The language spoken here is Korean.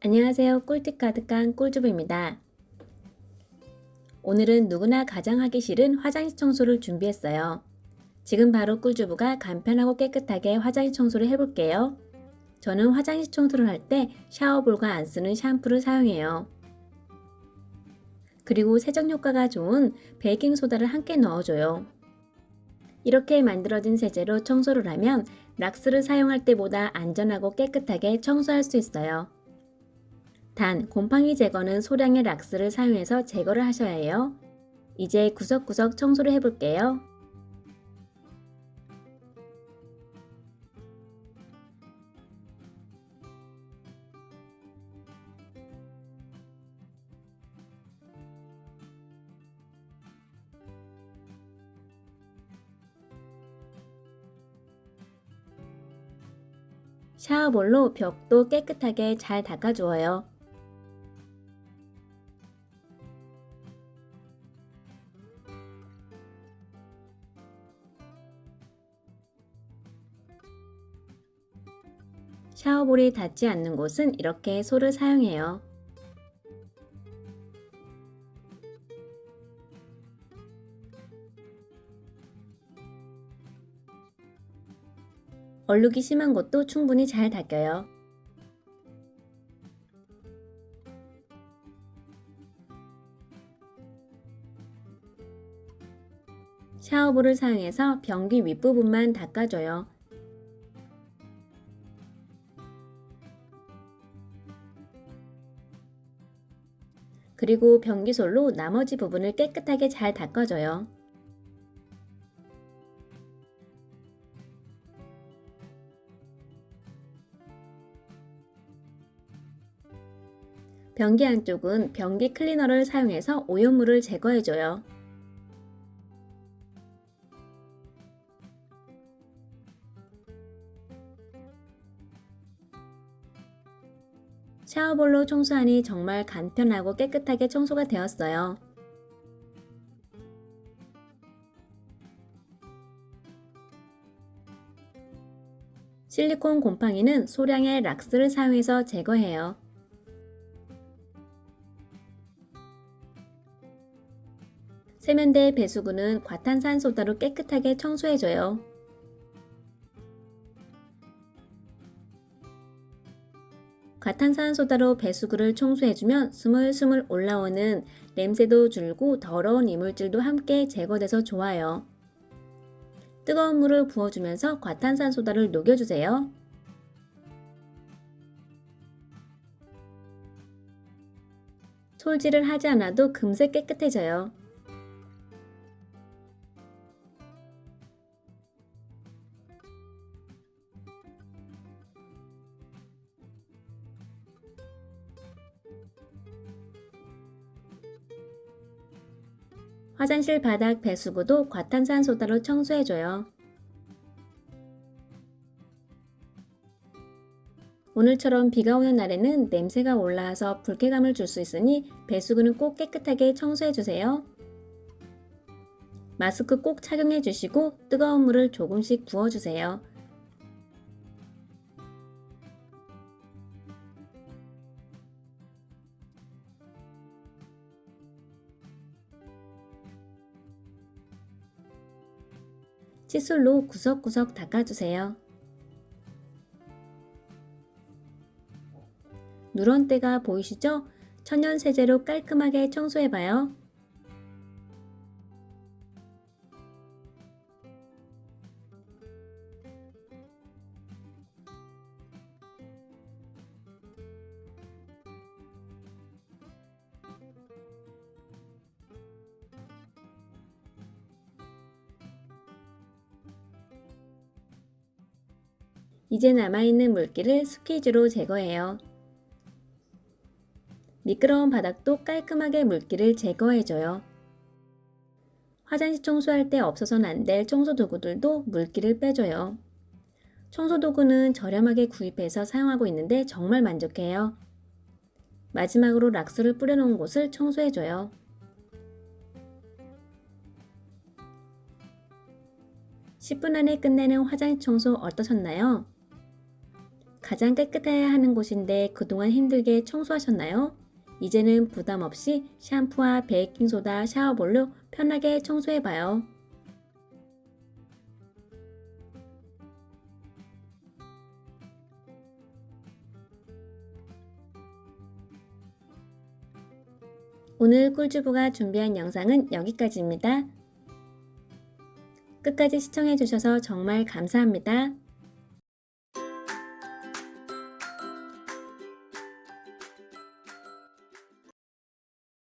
안녕하세요. 꿀팁 가득한 꿀주부입니다. 오늘은 누구나 가장 하기 싫은 화장실 청소를 준비했어요. 지금 바로 꿀주부가 간편하고 깨끗하게 화장실 청소를 해볼게요. 저는 화장실 청소를 할 때 샤워볼과 안 쓰는 샴푸를 사용해요. 그리고 세정 효과가 좋은 베이킹소다를 함께 넣어줘요. 이렇게 만들어진 세제로 청소를 하면 락스를 사용할 때보다 안전하고 깨끗하게 청소할 수 있어요. 단, 곰팡이 제거는 소량의 락스를 사용해서 제거를 하셔야 해요. 이제 구석구석 청소를 해볼게요. 샤워볼로 벽도 깨끗하게 잘 닦아주어요. 샤워볼이 닿지 않는 곳은 이렇게 솔을 사용해요. 얼룩이 심한 곳도 충분히 잘 닦여요. 샤워볼을 사용해서 변기 윗부분만 닦아줘요. 그리고 변기솔로 나머지 부분을 깨끗하게 잘 닦아줘요. 변기 안쪽은 변기 클리너를 사용해서 오염물을 제거해줘요. 샤워볼로 청소하니 정말 간편하고 깨끗하게 청소가 되었어요. 실리콘 곰팡이는 소량의 락스를 사용해서 제거해요. 세면대 배수구는 과탄산소다로 깨끗하게 청소해줘요. 과탄산소다로 배수구를 청소해주면 스물스물 올라오는 냄새도 줄고 더러운 이물질도 함께 제거돼서 좋아요. 뜨거운 물을 부어주면서 과탄산소다를 녹여주세요. 솔질을 하지 않아도 금세 깨끗해져요. 화장실 바닥 배수구도 과탄산소다로 청소해줘요. 오늘처럼 비가 오는 날에는 냄새가 올라와서 불쾌감을 줄 수 있으니 배수구는 꼭 깨끗하게 청소해주세요. 마스크 꼭 착용해주시고 뜨거운 물을 조금씩 부어주세요. 칫솔로 구석구석 닦아주세요. 누런때가 보이시죠? 천연 세제로 깔끔하게 청소해봐요. 이제 남아있는 물기를 스퀴즈로 제거해요. 미끄러운 바닥도 깔끔하게 물기를 제거해줘요. 화장실 청소할 때 없어서는 안 될 청소도구들도 물기를 빼줘요. 청소도구는 저렴하게 구입해서 사용하고 있는데 정말 만족해요. 마지막으로 락스를 뿌려놓은 곳을 청소해줘요. 10분 안에 끝내는 화장실 청소 어떠셨나요? 가장 깨끗해야 하는 곳인데 그동안 힘들게 청소하셨나요? 이제는 부담 없이 샴푸와 베이킹소다 샤워볼로 편하게 청소해봐요. 오늘 꿀주부가 준비한 영상은 여기까지입니다. 끝까지 시청해주셔서 정말 감사합니다.